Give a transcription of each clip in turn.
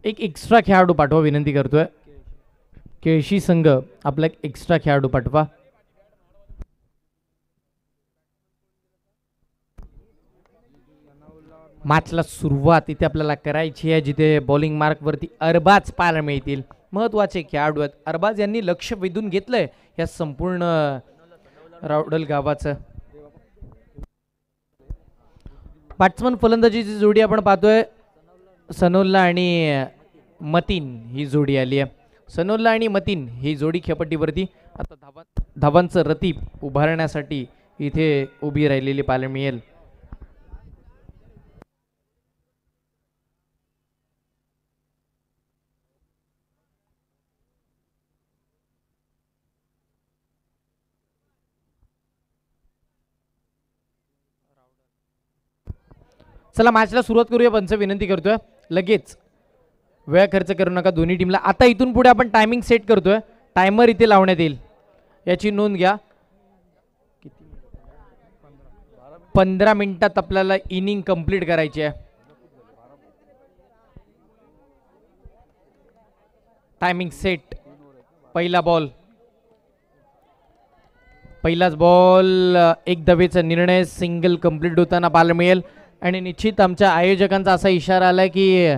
एक एक्स्ट्रा खेळाडू पाठवा विनंती करतोय. केळशी संघ आपला एक एक्स्ट्रा खेळाडू पाठवा. मॅचला सुरुवात इथे आपल्याला करायची आहे जिथे बॉलिंग मार्कवरती अरबाज पाहायला मिळतील. महत्त्वाचे खेळाडू आहेत. अरबाज यांनी लक्ष वेधून घेतलंय या संपूर्ण रावडल गावाचं. बॅट्समन फलंदाजीची जोडी आपण पाहतोय सनोल्ला आणि मतीन ही जोडी आली आहे. सनोल्ला आणि मतीन ही जोडी खेळपट्टीवरती आता धावांचं रतीब उभारण्यासाठी इथे उभी राहिलेली पाहायला मिळेल. चला मॅचला सुरुवात करूया. पंच विनंती करतोय लगेच वेळ खर्च करू नका दोन्ही टीमला. आता इथून पुढे आपण टायमिंग सेट करतोय. टायमर इथे लावण्यात येईल याची नोंद घ्या. 15 मिनिटात आपल्याला इनिंग कंप्लीट करायची आहे. Timing set. पहिला बॉल. पहिलाच बॉल एक धावेचा निर्णय. सिंगल कंप्लीट होताना पाहायला मिळेल आणि निश्चित आमच्या आयोजकांचा असा इशारा आला की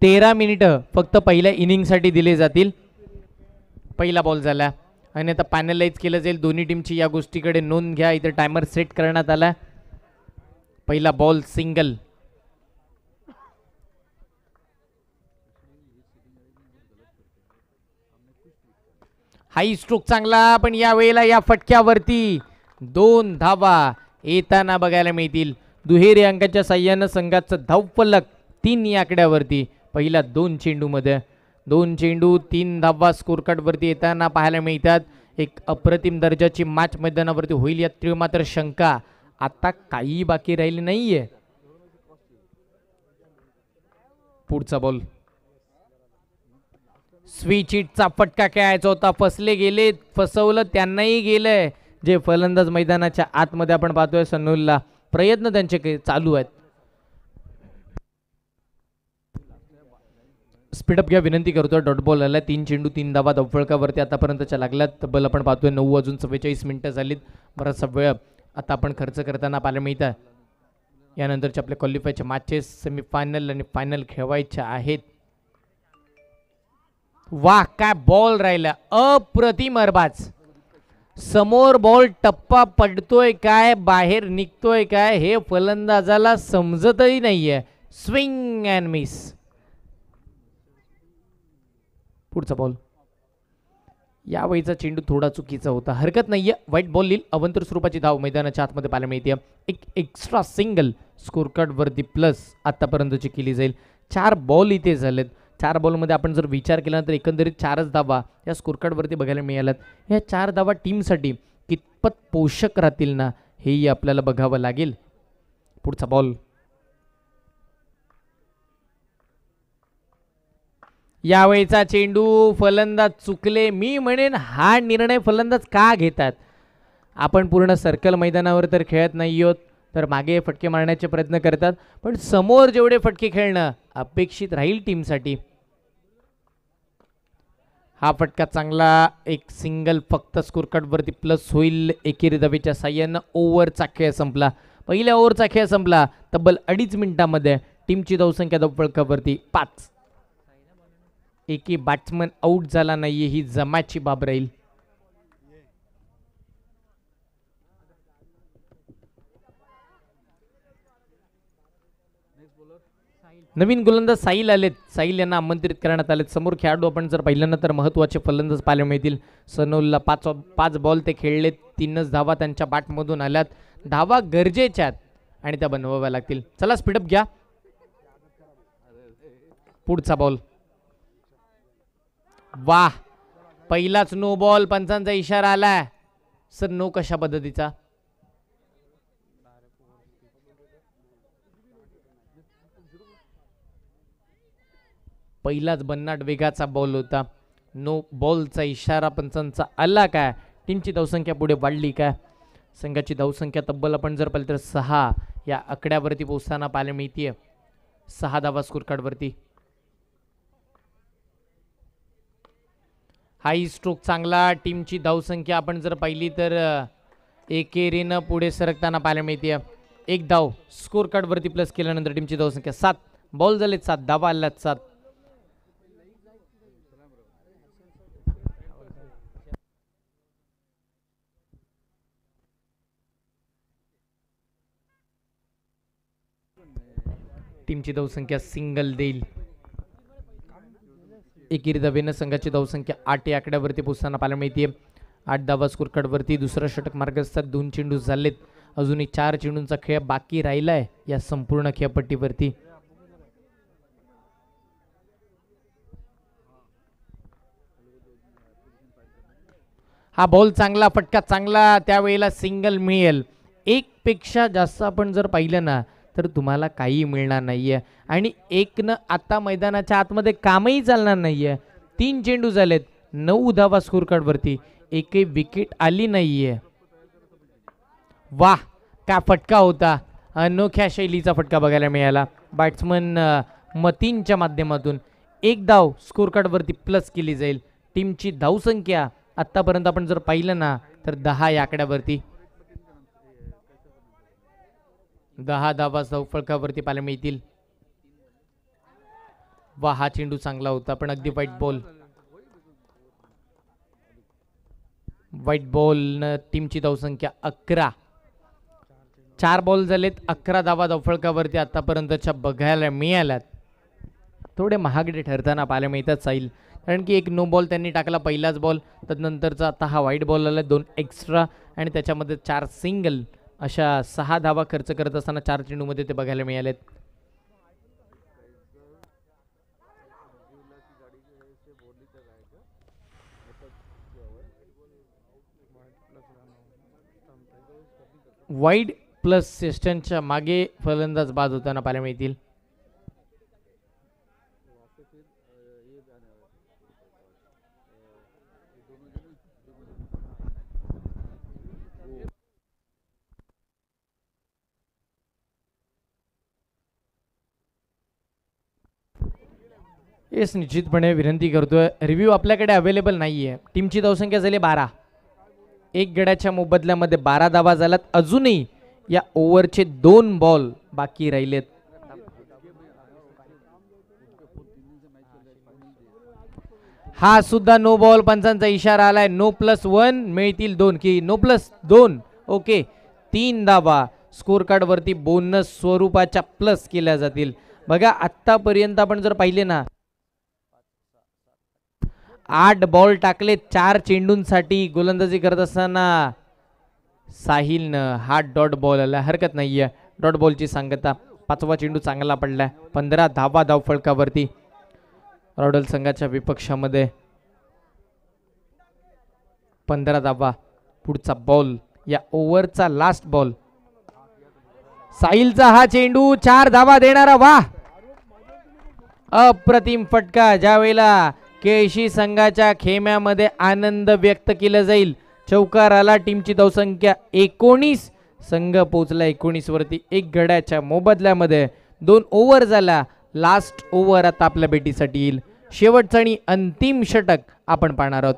13 मिनिटं फक्त पहिल्या इनिंगसाठी दिले जातील. पहिला बॉल झाला आणि आता पॅनलाइज केलं जाईल दोन्ही टीमची. या गोष्टीकडे नोंद घ्या. इथे टायमर सेट करण्यात आला. पहिला बॉल सिंगल. हाई स्ट्रोक चांगला पण या वेळेला या फटक्यावरती 2 धावा येताना बघायला मिळतील. दुहेरी अंकाच्या साह्यानं संघाचं धावफलक 3 या आकड्यावरती. पहिल्या 2 चेंडूमध्ये 2 चेंडू 3 धावा स्कोर कार्डवरती येताना पाहायला मिळतात. एक अप्रतिम दर्जाची मॅच मैदानावरती होईल यात मात्र शंका आता काही बाकी राहिली नाहीये. पुढचा बॉल. स्विच हिटचा फटका खेळायचा होता. फसले गेले. फसवलं त्यांनाही गेलंय. जे फलंदाज मैदानाच्या आतमध्ये आपण पाहतोय सनोल्ला. प्रयत्न त्यांचे चालू आहेत. स्पीडअप घ्या विनंती करतोय. डॉट बॉल आला. 3 चेंडू 3 धावा धावफलकावरती आतापर्यंतच्या लागल्यात. तब्बल आपण पाहतोय 9 वाजून 44 मिनिटं झालीत. बराचसा वेळ आता आपण खर्च करताना पाहायला मिळतं. यानंतरचे आपले क्वालिफायचे मॅचेस सेमीफायनल आणि फायनल खेळवायच्या आहेत. वाह काय बॉल राहिला. अप्रतिम अरबाज. समोर बॉल टप्पा पडतोय काय बाहेर निघतोय काय हे फलंदाजाला समजतही नाहीये. Swing and miss. पुढचा बॉल. यावेळीचा चेंडू थोडा चुकीचा होता. हरकत नाहीये. व्हाईट बॉल येईल. अवंतर स्वरूपाची धाव मैदानाच्या आतमध्ये पाहायला मिळते. एक एक्स्ट्रा सिंगल स्कोर कार्ड वरती प्लस आतापर्यंतची केली जाईल. 4 बॉल इथे झालेत. 4 बॉलमध्ये आपण जर विचार केला तर एकंदरीत 4च धावा या स्कोर कार्डवरती बघायला मिळाल्यात. या 4 धावा टीमसाठी कितपत पोषक राहतील ना हेही आपल्याला बघावं लागेल. पुढचा बॉल. यावेळीचा चेंडू फलंदाज चुकले. मी म्हणेन हा निर्णय फलंदाज का घेतात. आपण पूर्ण सर्कल मैदानावर तर खेळत नाही आहोत तर मागे फटके मारण्याचे प्रयत्न करतात पण समोर जेवढे फटके खेळणं अपेक्षित राहील टीमसाठी. हा फटका चांगला. एक सिंगल फक्त स्कोर कार्डवरती प्लस होईल. एकेरी धावेच्या साह्यानं ओव्हरचा खेळ संपला. पहिल्या ओव्हरचा खेळ संपला. तब्बल 2.5 मिनिटांमध्ये टीमची धावसंख्या धावफलकावरती 5. एकही बॅट्समन आउट झाला नाहीये. ही जमाची बाब राहील. नवीन गोलंदाज साहिल आलेत. साहिल यांना आमंत्रित करण्यात आलेत. समोर खेळाडू आपण जर पाहिलं ना तर महत्त्वाचे फलंदाज पाहायला मिळतील. सनोलला 5 बॉल ते खेळलेत. 3च धावा त्यांच्या बॅटमधून आल्यात. धावा गरजेच्या आहेत आणि त्या बनवाव्या लागतील. चला स्पीडअप घ्या. पुढचा बॉल. वाह पहिलाच नो बॉल. पंचांचा इशारा आलाय. सर नो कशा पद्धतीचा. पहिलाच बन्नाट वेगाचा बॉल होता. नो बॉलचा इशारा पंचांचा आला काय. टीमची धावसंख्या पुढे वाढली काय. संघाची धावसंख्या तब्बल आपण जर पाहिलं तर 6 या आकड्यावरती पोहोचताना पाहायला मिळते. 6 धावा स्कोर कार्ड वरती. हाई स्ट्रोक चांगला. टीमची धावसंख्या आपण जर पाहिली तर एकेरीनं पुढे सरकताना पाहायला मिळते. 1 धाव स्कोर कार्ड वरती प्लस केल्यानंतर टीमची धावसंख्या 7. बॉल झालेत 7, धावा आल्यात 7. टीमची धावसंख्या सिंगल देईल. एकेरी धावेनं संघाची धावसंख्या 8 या आकड्यावरती पोहोचताना पाहायला मिळते. 8 धावा स्कोर कार्ड वरती. दुसरा षटक मार्गस्थ. 2 चेंडू झालेत. अजूनही 4 चेंडूंचा खेळ बाकी राहिलाय या संपूर्ण खेळपट्टीवरती. हा बॉल चांगला, फटका चांगला, त्यावेळेला सिंगल मिळेल. 1 पेक्षा जास्त आपण जर पाहिलं ना तर तुम्हाला काही मिळणार नाहीये. आणि 1 आता मैदानाच्या आतमध्ये कामही चालणार नाहीये. 3 चेंडू झालेत. 9 धावा स्कोर कार्ड वरती. एकही विकेट आली नाहीये. वाह, काय फटका होता. अनोख्या शैलीचा फटका बघायला मिळाला बॅट्समन मतीनच्या माध्यमातून. 1 धाव स्कोर कार्ड वरती प्लस केली जाईल. टीमची धावसंख्या आतापर्यंत आपण जर पाहिलं ना तर 10 या आकड्यावरती. 10 धावा फलकावरती पाहायला मिळतील. वा, हा चेंडू चांगला होता पण अगदी वाईट बॉल. वाईट बॉल न टीमची धावसंख्या 11. 4 बॉल झालेत. 11 धावा धावफळकावरती आतापर्यंतच्या बघायला मिळाल्यात. थोडे महागडे ठरताना पाहायला मिळतात साईल, कारण की 1 नो बॉल त्यांनी टाकला पहिलाच बॉल. त्यानंतरचा आता हा वाईट बॉल आला. 2 एक्स्ट्रा आणि त्याच्यामध्ये 4 सिंगल. अशा 6 धावा खर्च करत असताना 4 चेंडूमध्ये ते बघायला मिळालेत. वाईड प्लस सेस्टनच्या मागे फलंदाज बाद होताना पाहायला मिळतील. येस, निश्चितपणे विनंती करतोय. रिव्ह्यू आपल्याकडे अवेलेबल नाहीये. टीमची धावसंख्या झाली 12. 1 गड्याच्या मोबदल्यामध्ये 12 धावा झाल्यात. अजूनही या ओव्हरचे 2 बॉल बाकी राहिलेत. हा सुद्धा नो बॉल. पंचांचा इशारा आलाय. नो प्लस 1 मिळतील 2 की नो प्लस 2. ओके, 3 धावा स्कोर कार्ड वरती बोनस स्वरूपाच्या प्लस केल्या जातील. बघा, आतापर्यंत आपण जर पाहिले ना 8 बॉल टाकले 4 चेंडूंसाठी. गोलंदाजी करत असताना साहिलनं हा डॉट बॉल आला. हरकत नाहीये, डॉट बॉलची सांगता. 5वा चेंडू चांगला पडलाय. 15 धावा धावफळकावरती. रॉडल संघाच्या विपक्षामध्ये 15 धावा. पुढचा बॉल, या ओव्हरचा लास्ट बॉल. साहिलचा हा चेंडू 4 धावा देणारा. वाह, अप्रतिम फटका. ज्यावेळेला केळशी संघाच्या खेम्यामध्ये आनंद व्यक्त केला जाईल. चौकार आला. टीमची धावसंख्या 19. संघ पोहोचला 19 वरती. 1 गड्याच्या मोबदल्यामध्ये 2 ओव्हर झाला. लास्ट ओव्हर आता आपल्या भेटीसाठी येईल. शेवटचा आणि अंतिम षटक आपण पाहणार आहोत.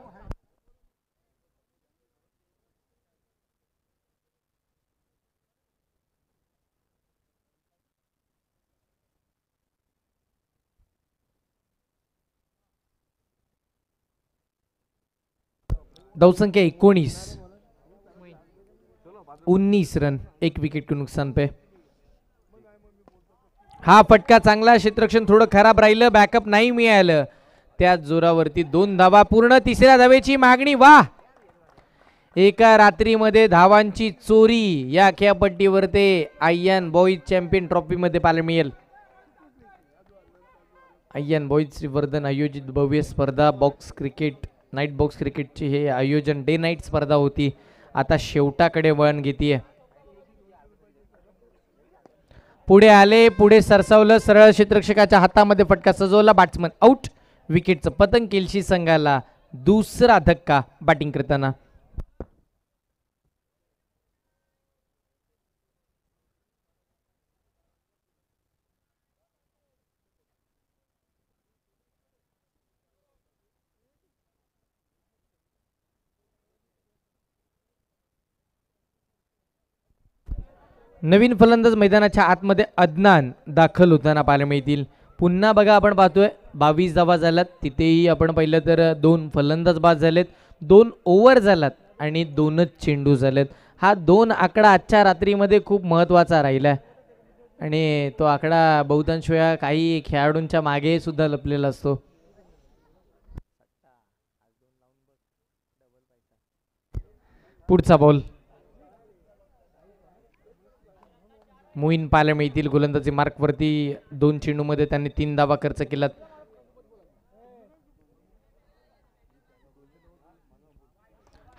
धावसंख्या 19 रन, 1 विकेट के नुकसान पे. हा फटका चांगला. क्षेत्ररक्षण थोडं खराब राहिलं. बॅकअप नाही मिळालं. त्या जोरावरती 2 धावा पूर्ण. 3ऱ्या धावेची मागणी. वाह, एका रात्रीमध्ये धावांची चोरी या खेळपट्टीवरती आय्यन बॉईज चॅम्पियन ट्रॉफी मध्ये पाहायला मिळेल. आय्यन बॉईज श्रीवर्धन आयोजित भव्य स्पर्धा बॉक्स क्रिकेट, नाईट बॉक्स क्रिकेटची हे आयोजन डे नाईट स्पर्धा होती. आता शेवटाकडे वळण घेतीये. पुढे आले, पुढे सरसावलं. सरळ क्षेत्ररक्षकाच्या हातामध्ये फटका सजवला. Batsman out. विकेटचं पतंग. केळशी संघाला दुसरा धक्का बॅटिंग करताना. नवीन फलंदाज मैदानाच्या आतमध्ये अदनान दाखल होताना पाहायला मिळतील. पुन्हा बघा आपण पाहतोय 22 धावा झाल्यात. तिथेही आपण पाहिलं तर 2 फलंदाज बाद झालेत, 2 ओव्हर झाल्यात आणि 2च चेंडू झालेत. हा 2 आकडा आजच्या रात्रीमध्ये खूप महत्त्वाचा राहिला आणि तो आकडा बहुतांश वेळा काही खेळाडूंच्या मागे सुद्धा लपलेला असतो. पुढचा बॉल मोईन पाहायला मिळतील. गोलंदाजी मार्कवरती 2 चेंडूमध्ये त्यांनी 3 धावा खर्च केलात.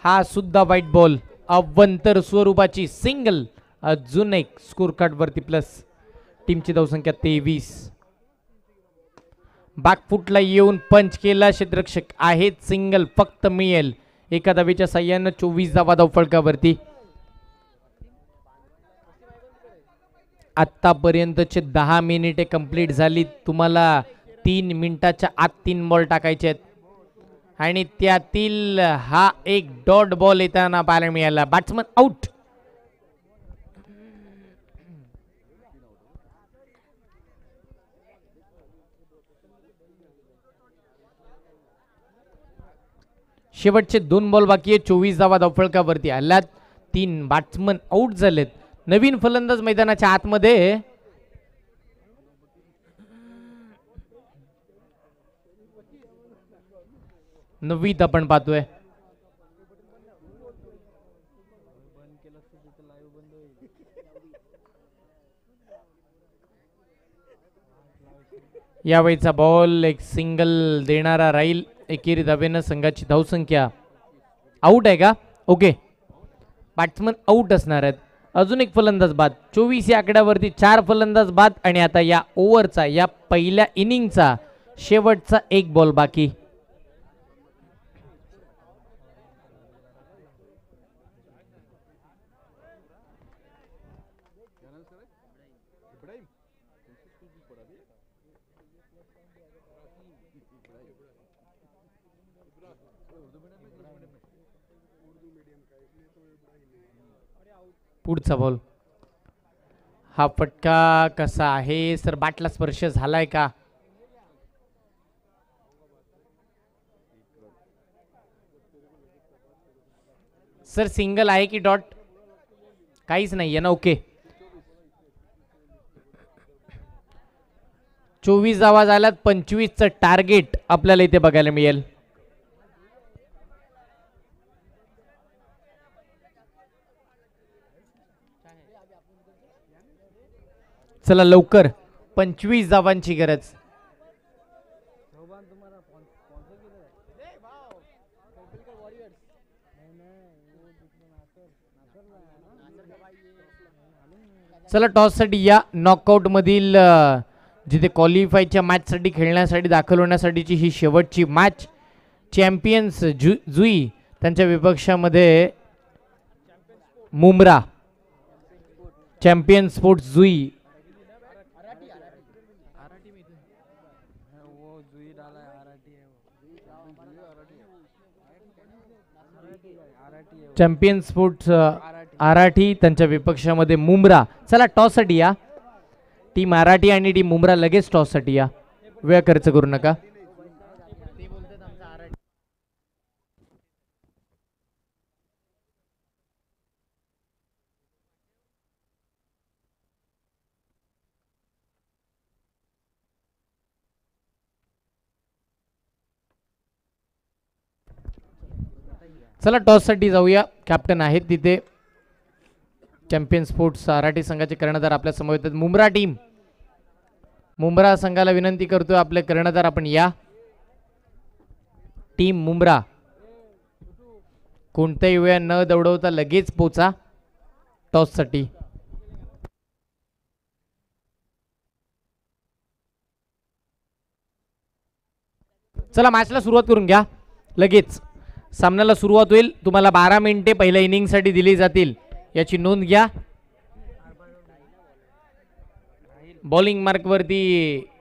हा सुद्धा व्हाईट बॉल, अवंतर स्वरूपाची सिंगल. अजून एक स्कोर कार्ड वरती प्लस. टीमची धावसंख्या 23. बॅकफुटला येऊन पंच केला क्षेत्ररक्षक आहेत. सिंगल फक्त मिळेल एका धावेच्या साह्यानं. 24 धावा धावफलकावरती. आत्तापर्यंतचे 10 मिनिटे कंप्लीट झाली. तुम्हाला 3 मिनिटाच्या आत 3 बॉल टाकायचे आहेत आणि त्यातील हा एक डॉट बॉल येताना पाहायला मिळाला. Batsman out. शेवटचे 2 बॉल बाकी आहे. 24 धावा धावफलकावरती आल्यात. 3 बॅट्समन आउट झालेत. नवीन फलंदाज मैदानाच्या आतमध्ये. नवीत आपण पाहतोय. यावेळीचा बॉल एक सिंगल देणारा राहील. एकेरी धावेनं संघाची धावसंख्या. आउट आहे का? ओके, बॅट्समन आउट असणार आहेत. अजून एक फलंदाज बाद. 24 या आकड्यावरती 4 फलंदाज बाद आणि आता या ओव्हरचा, या पहिल्या इनिंगचा शेवटचा 1 बॉल बाकी. पुढचा बॉल. हा फटका कसा आहे सर? बॅटला स्पर्श झालाय का? सर सिंगल आहे की डॉट? काहीच नाहीये ना. ओके, 24 धावा झाल्यात. 25चं टार्गेट आपल्याला इथे बघायला मिळेल. चला लवकर, 25 धावांची गरज. चला टॉस साठी या. नॉकआउट मधील जिथे क्वालिफायच्या मॅच साठी खेळण्यासाठी दाखल होण्यासाठीची ही शेवटची मॅच. चॅम्पियन्स जुई त्यांच्या विपक्षामध्ये मुंब्रा. चॅम्पियन स्पोर्ट्स जुई. चॅम्पियन स्पोर्ट्स आराठी त्यांच्या विपक्षामध्ये मुंब्रा. चला टॉस साठी या. टीम आराठी आणि टीम मुंब्रा लगेच टॉस साठी या. वेळ खर्च करू नका. चला टॉस साठी जाऊया. कॅप्टन आहेत तिथे. चॅम्पियन स्पोर्ट्स आराठी संघाचे कर्णधार आपल्या समोर येतात. मुंब्रा टीम. मुंब्रा संघाला विनंती करतोय आपले कर्णधार आपण या. टीम मुंब्रा कोणत्याही वेळ न दौडवता लगेच पोचा टॉस साठी. चला मॅचला सुरुवात करून घ्या. लगेच सामन्याला सुरुवात होईल. तुम्हाला 12 मिनिटे पहिल्या इनिंग साठी दिली जातील याची नोंद घ्या. बॉलिंग मार्क वरती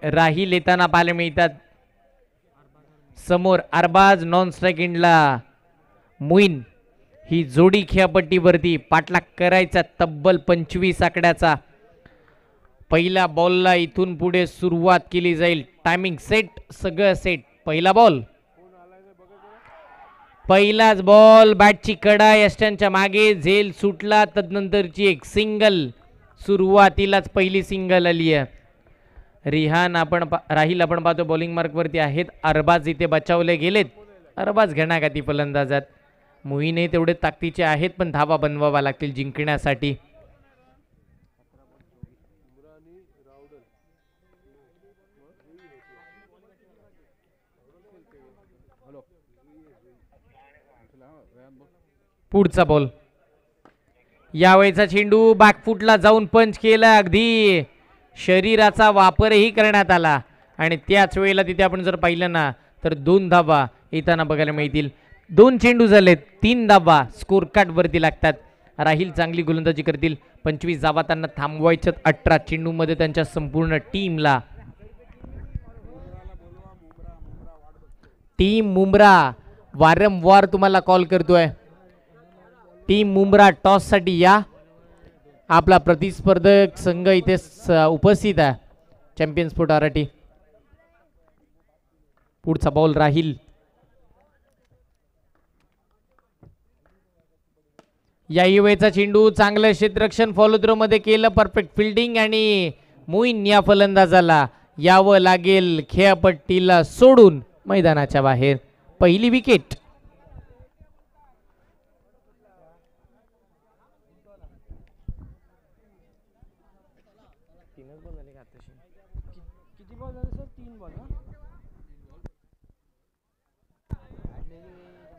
राहिल येताना पाहायला मिळतात. समोर अरबाज. नॉन स्ट्राइक एंडला मोईन. ही जोडी खेळपट्टीवरती पाठलाग करायचा तब्बल 25 आकड्याचा. पहिल्या बॉलला इथून पुढे सुरुवात केली जाईल. टायमिंग सेट, सगळं सेट. पहिला बॉल, पहिलाच बॉल, बॅटची कडा यष्ट्यांच्या मागे, झेल सुटला. तदनंतरची एक सिंगल, सुरुवातीलाच पहिली सिंगल आली आहे. राहिल आपण पाहतो बॉलिंग मार्कवरती आहेत. अरबाज इथे बचावले गेलेत. अरबाज घेण्यागाती फलंदाजात. मोहीने तेवढे ताकदीचे आहेत पण धावा बनवावा लागतील जिंकण्यासाठी. पुढचा बॉल, यावेळेचा चेंडू बॅकफुटला जाऊन पंच केला. अगदी शरीराचा वापरही करण्यात आला आणि त्याच वेळेला तिथे आपण जर पाहिलं ना तर 2 धावा येताना बघायला मिळतील. 2 चेंडू झालेत, 3 धावा स्कोर कार्ड वरती लागतात. राहिल चांगली गोलंदाजी करतील. 25 धावा त्यांना थांबवायच्यात 18 चेंडू मध्ये त्यांच्या संपूर्ण टीमला. टीम मुंब्रा वारंवार तुम्हाला कॉल करतोय. टीम मुंब्रा टॉस साठी या. आपला प्रतिस्पर्धक संघ इथे उपस्थित आहे. चॅम्पियन स्पोर्ट आराठी. पुढचा बॉल राहील. या वेळेचा चेंडू चांगलं क्षेत्ररक्षण फॉलो थ्रो मध्ये केलं. परफेक्ट फिल्डिंग आणि मोईन या फलंदाजाला यावं लागेल खेळपट्टीला सोडून मैदानाच्या बाहेर. पहिली विकेट.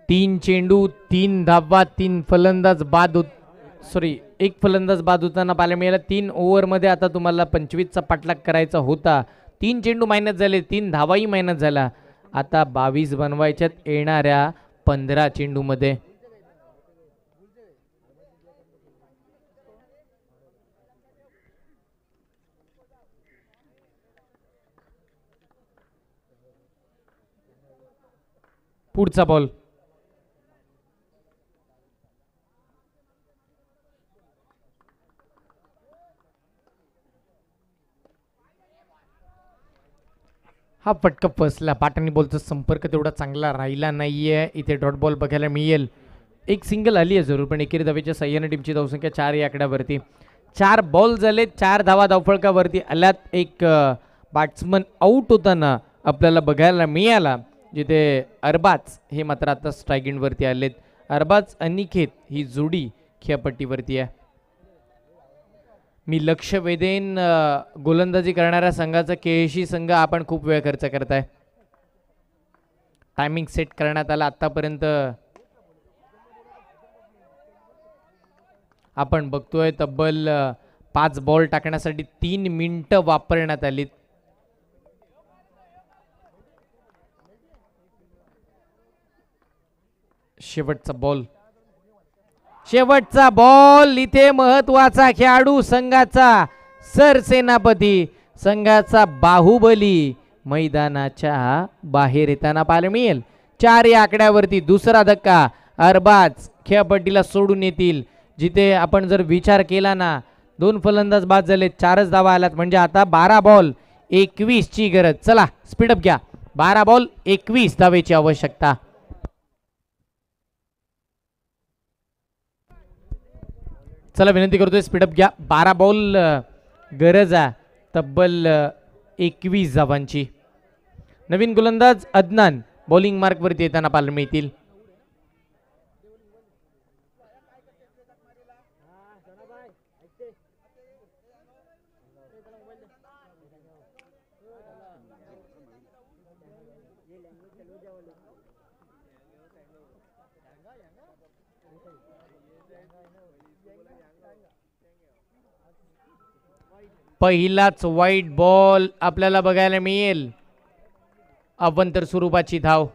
तीन चेंडू, 3 धावा, 3 फलंदाज बाद एक फलंदाज बाद होताना पाहायला मिळाला. 3 ओव्हर मध्ये आता तुम्हाला 25चा पाठलाग करायचा होता. 3 चेंडू मायनस झाले, 3 धावाही मायनस झाला. आता 22 बनवायच्यात येणाऱ्या 15 चेंडू मध्ये. पुढचा बॉल, हा फटका फसला. पाटणी बॉलचा संपर्क तेवढा चांगला राहिला नाहीये. इथे डॉट बॉल बघायला मिळेल. एक सिंगल आली आहे जरूर पण एकेरी धावेच्या सहाय्याने टीमची धावसंख्या 4 या आकड्यावरती. 4 बॉल झाले, 4 धावा धावफळकावरती आल्यात. एक बॅट्समन आउट होताना आपल्याला बघायला मिळाला जिथे अरबाज हे मात्र आता स्ट्रायकिंग वरती आलेत. अरबाज अनिकेत ही जोडी खेळपट्टीवरती आहे. मी लक्ष वेधेन गोलंदाजी करणाऱ्या संघाचा केएशी संघ आपण खूप वेळ खर्च करताय. टायमिंग सेट करण्यात आला. आतापर्यंत आपण बघतोय तब्बल 5 बॉल टाकण्यासाठी 3 मिनिटं वापरण्यात आली. शेवटचा बॉल, शेवटचा बॉल. इथे महत्वाचा खेळाडू संघाचा सरसेनापती, संघाचा बाहुबली मैदानाच्या बाहेर येताना पाहायला मिळेल. 4 या आकड्यावरती दुसरा धक्का. अरबाज खेळपट्टीला सोडून येतील. जिथे आपण जर विचार केला ना 2 फलंदाज बाद झाले, 4च धावा आल्यात म्हणजे आता 12 बॉल 21 ची गरज. चला स्पीडअप घ्या. 12 बॉल 21 धावेची आवश्यकता. चला विनंती करतोय स्पीडअप घ्या. 12 बॉल गरज आहे तब्बल 21 धावांची. नवीन गोलंदाज अदनान बॉलिंग मार्क वरती येताना पाहायला मिळतील. पहिलाच वाईट बॉल आपल्याला बघायला मिळेल. अवंतर स्वरूपाची धाव.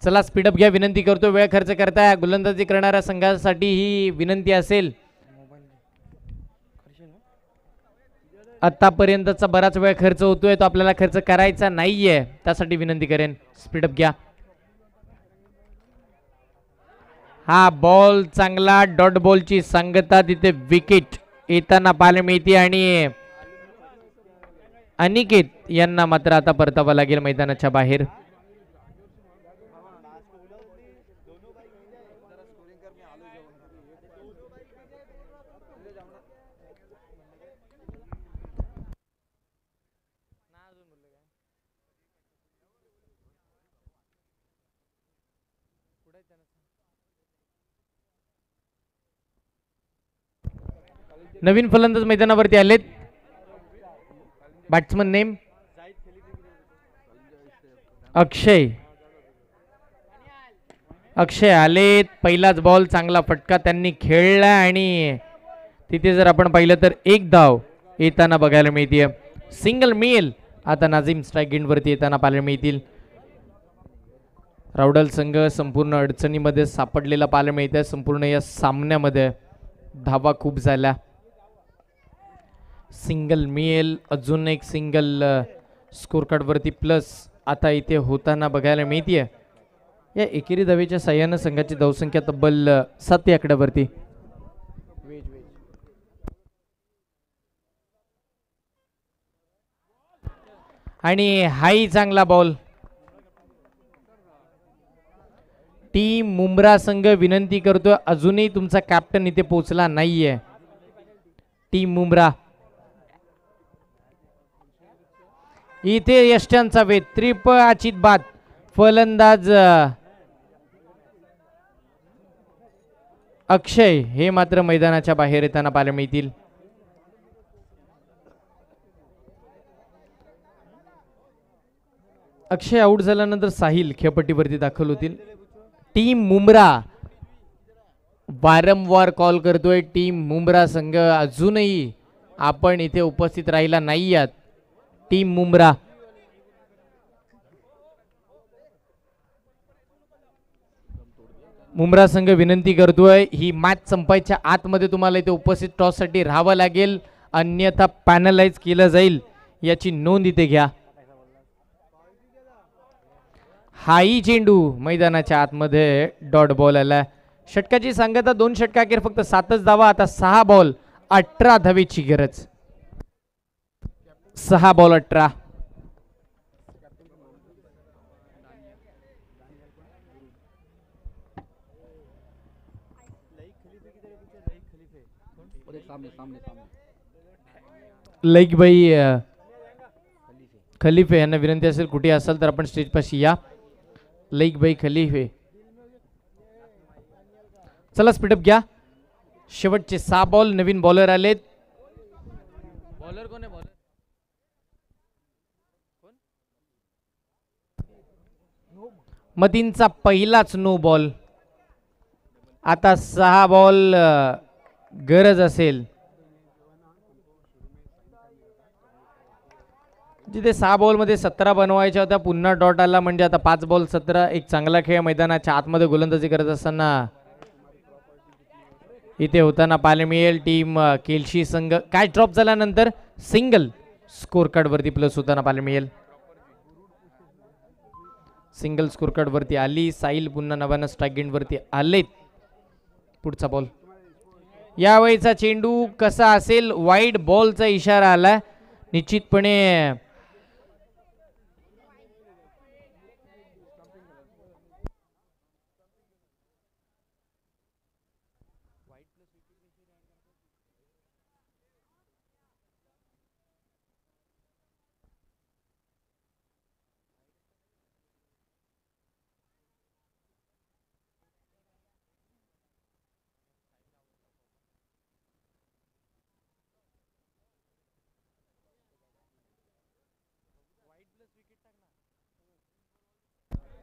चला स्पीडअप घ्या. विनंती करतो वेळ खर्च करताय. गोलंदाजी करणाऱ्या संघासाठी ही विनंती असेल. आतापर्यंतचा बराच वेळ खर्च होतोय तो आपल्याला खर्च करायचा नाहीये, त्यासाठी विनंती करेन स्पीडअप घ्या. हा बॉल चांगला डॉट बॉलची सांगता तिथे विकेट येताना पाहायला मिळते आणि अनिकेत यांना मात्र आता परतावं लागेल मैदानाच्या बाहेर. नवीन फलंदाज मैदानावरती आलेत. बॅट्समन नेम अक्षय. अक्षय आलेत. पहिलाच बॉल चांगला फटका त्यांनी खेळला आणि तिथे जर आपण पाहिलं तर एक धाव येताना बघायला मिळते. सिंगल मिळेल आता नाझीम स्ट्राईक गेंडवरती येताना पाहायला मिळतील. राउडल संघ संपूर्ण अडचणीमध्ये सापडलेला पाहायला मिळत आहे. संपूर्ण या सामन्यामध्ये धावा खूप झाल्या. सिंगल मिळेल. अजून एक सिंगल स्कोर कार्डवरती प्लस आता इथे होताना बघायला मिळते. या एकेरी धावेच्या साह्यानं संघाची धावसंख्या तब्बल 7 या आकड्यावरती. आणि हाही चांगला बॉल. टीम मुंब्रा संघ विनंती करतो अजूनही तुमचा कॅप्टन इथे पोहोचला नाहीये. टीम मुंब्रा इथे यष्ट्यांचा वेध. त्रिपळाचीत बाद. फलंदाज अक्षय हे मात्र मैदानाच्या बाहेर येताना पाहायला मिळतील. अक्षय आऊट झाल्यानंतर साहिल खेळपट्टीवरती दाखल होतील. टीम मुंब्रा वारंवार कॉल करतोय. टीम मुंब्रा संघ अजूनही आपण इथे उपस्थित राहिला नाही आहात. टीम मुंब्रा मुंब्रा संघ विनंती करतोय ही मॅच संपायच्या आतमध्ये तुम्हाला इथे उपस्थित टॉस साठी राहावं लागेल, अन्यथा पॅनलाइज केलं जाईल याची नोंद इथे घ्या. हाई चेंडू मैदानाच्या आतमध्ये डॉट बॉल आला. षटकाची सांगता 2 षटका अखेर फक्त 7च धावा. आता 6 बॉल 18 धावेची गरज. 6 बॉल 18. लाईक भाई खलीफे यांना विनंती असेल कुठे असाल तर आपण स्टेज पाशी या. लाईक भाई खलीफे चला स्पीडअप घ्या. शेवटचे 6 बॉल. नवीन बॉलर आलेत. बॉलर कोण आहे? बॉलर मतींचा पहिलाच नो बॉल. आता 6 बॉल गरज असेल. जिथे 6 बॉल मध्ये 17 बनवायच्या होत्या पुन्हा डॉट आला म्हणजे आता 5 बॉल 17. एक चांगला खेळ मैदानाच्या आतमध्ये गोलंदाजी करत असताना इथे होताना पाहायला मिळेल. टीम केलशी संघ काय ड्रॉप झाल्यानंतर सिंगल स्कोर कार्ड वरती प्लस होताना पाहायला मिळेल. सिंगल स्कोर कार्ड वरती आली. साहिल पुन्हा नव्यानं स्ट्राईक गेंड वरती आलेत. पुढचा बॉल. यावेळीचा चेंडू कसा असेल? वाईड बॉलचा इशारा आला. निश्चितपणे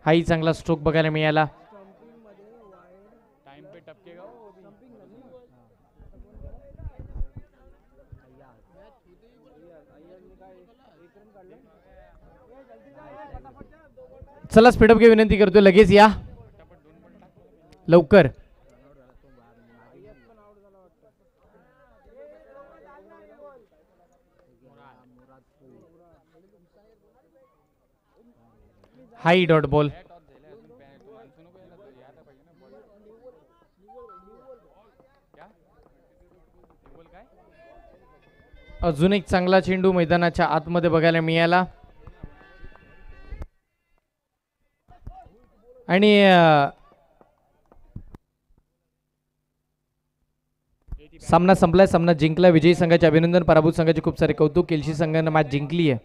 हाही चांगला स्ट्रोक बघायला मिळाला. चला स्पीडअप घे विनंती करतो. लगेच या लवकर. हाई डॉट बॉल. अजून एक चांगला चेंडू मैदानाच्या आतमध्ये बघायला मिळाला आणि सामना संपलाय. सामना जिंकला. विजयी संघाचे अभिनंदन. पराभूत संघाचे खूप सारे कौतुक. केलशी संघाने मॅच जिंकली आहे.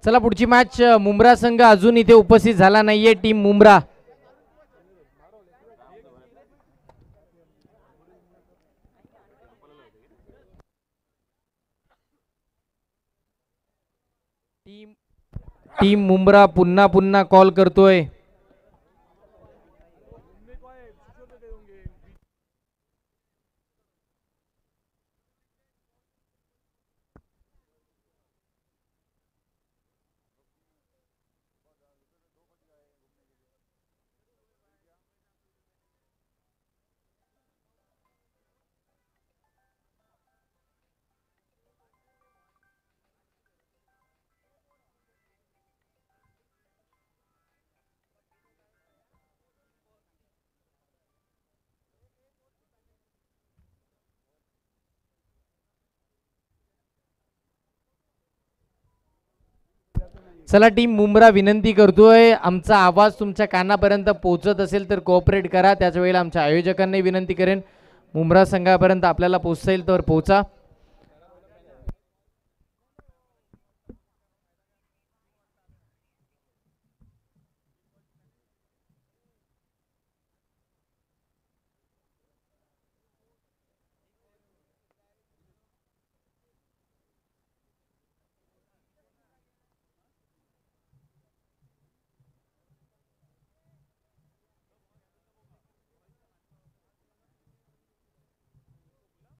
चला पुढची मॅच. मुंब्रा संघ अजून इथे उपस्थित झाला नाहीये. टीम मुंब्रा टीम मुंब्रा पुन्हा पुन्हा कॉल करतोय. चला टीम मुंब्रा विनंती करतोय, आमचा आवाज तुमच्या कानापर्यंत पोहोचत असेल तर कोऑपरेट करा. त्याच वेळेला आमच्या आयोजकांनाही विनंती करेन, मुंब्रा संघापर्यंत आपल्याला पोहोचता येईल तर पोहोचा.